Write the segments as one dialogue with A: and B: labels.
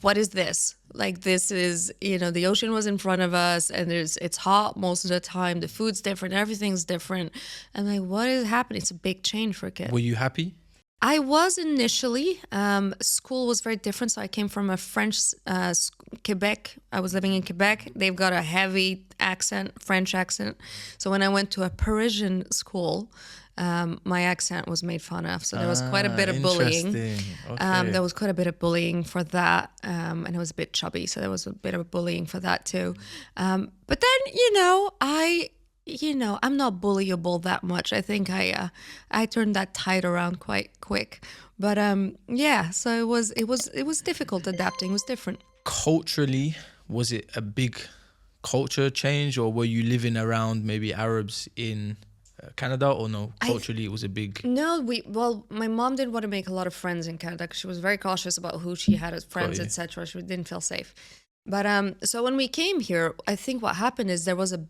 A: what is this? Like, this is, the ocean was in front of us, and it's hot most of the time. The food's different. Everything's different. I'm like, what is happening? It's a big change for a kid.
B: Were you happy?
A: I was initially. School was very different. So I came from a French, Quebec. I was living in Quebec. They've got a heavy accent, French accent. So when I went to a Parisian school, my accent was made fun of. So there was quite a bit of bullying.
B: Okay.
A: There was quite a bit of bullying for that. And I was a bit chubby. So there was a bit of bullying for that too. But then, I'm not bullyable that much. I think I turned that tide around quite quick. But so it was difficult adapting. It was different.
B: Culturally, was it a big culture change, or were you living around maybe Arabs in Canada, or no? Culturally, it was a big...
A: No, my mom didn't want to make a lot of friends in Canada because she was very cautious about who she had as friends, etc. She didn't feel safe. But so when we came here, I think what happened is there was a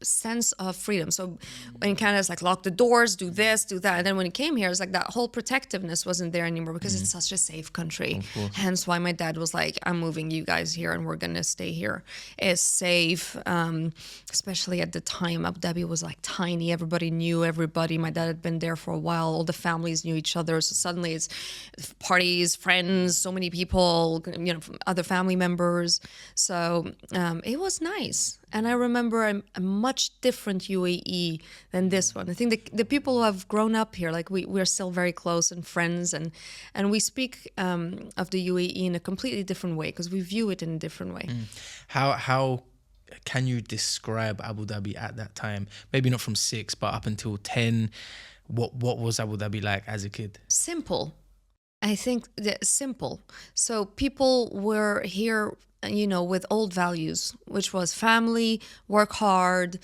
A: sense of freedom. So in Canada, it's like lock the doors, do this, do that. And then when it came here, it's like that whole protectiveness wasn't there anymore because it's such a safe country. Hence why my dad was like, I'm moving you guys here and we're going to stay here. It's safe, especially at the time. Abu Dhabi was like tiny. Everybody knew everybody. My dad had been there for a while. All the families knew each other. So suddenly it's parties, friends, so many people, from other family members. So it was nice. And I remember a much different UAE than this one. I think the people who have grown up here, like we're still very close and friends, and we speak of the UAE in a completely different way because we view it in a different way.
B: How can you describe Abu Dhabi at that time? Maybe not from 6, but up until 10. What was Abu Dhabi like as a kid?
A: Simple. I think simple. So people were here, with old values, which was family, work hard,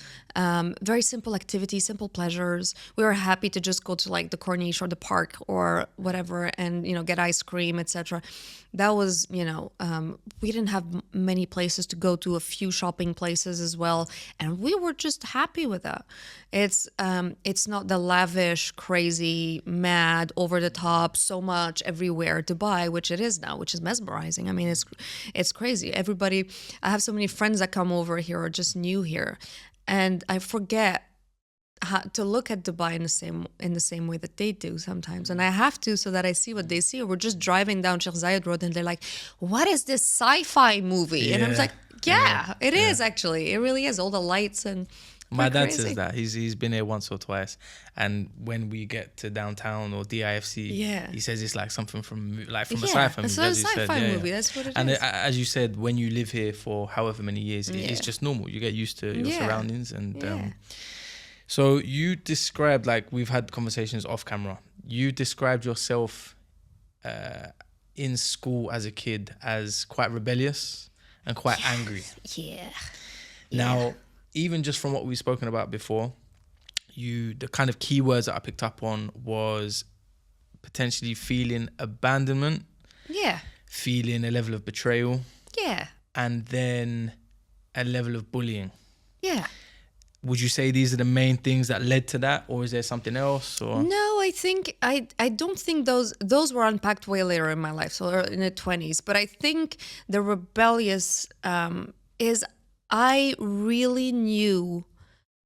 A: very simple activities, simple pleasures. We were happy to just go to like the Corniche or the park or whatever and, get ice cream, etc. That was, we didn't have many places to go to, a few shopping places as well. And we were just happy with that. It's not the lavish, crazy, mad, over the top, so much everywhere Dubai, which it is now, which is mesmerizing. I mean, it's crazy. Everybody, I have so many friends that come over here or just new here, and I forget to look at Dubai in the same way that they do sometimes, and I have to so that I see what they see. Or we're just driving down Sheikh Zayed Road, and they're like, "What is this sci-fi movie?" And I was like, "Yeah, it is actually. It really is. All the lights and."
B: My dad says that he's been here once or twice, and when we get to downtown or DIFC, he says it's like something from a sci-fi movie.
A: It's a sci-fi movie. That's what it is.
B: And as you said, when you live here for however many years, it's just normal. You get used to your surroundings, and so you described, like we've had conversations off camera. You described yourself in school as a kid as quite rebellious and quite angry. Now, even just from what we've spoken about before, the kind of keywords that I picked up on was potentially feeling abandonment, feeling a level of betrayal, and then a level of bullying. Would you say these are the main things that led to that, or is there something else? Or
A: no, I don't think those were unpacked way later in my life, so in the 20s. But I think the rebellious is I really knew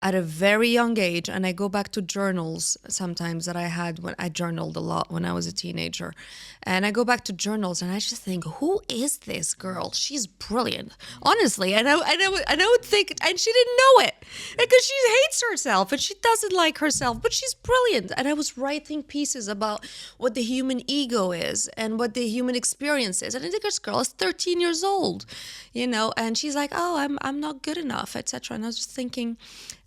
A: at a very young age, and I go back to journals sometimes that I had when I journaled a lot when I was a teenager. And I go back to journals and I just think, who is this girl? She's brilliant. Honestly, and I would think, and she didn't know it because she hates herself and she doesn't like herself, but she's brilliant. And I was writing pieces about what the human ego is and what the human experience is. And I think this girl is 13 years old, and she's like, oh, I'm not good enough, etc. And I was just thinking,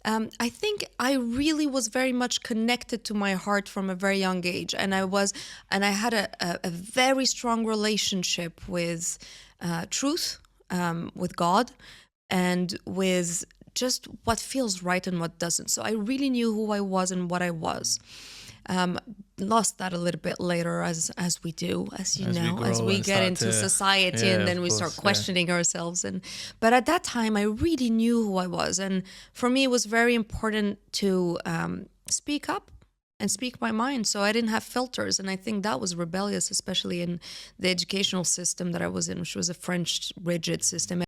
A: I think I really was very much connected to my heart from a very young age, and I had a very strong relationship with truth, with God, and with just what feels right and what doesn't. So I really knew who I was and what I was. Lost that a little bit later, as we do, as we get into society, and then we start questioning ourselves. But at that time, I really knew who I was, and for me, it was very important to speak up and speak my mind. So I didn't have filters. And I think that was rebellious, especially in the educational system that I was in, which was a French rigid system.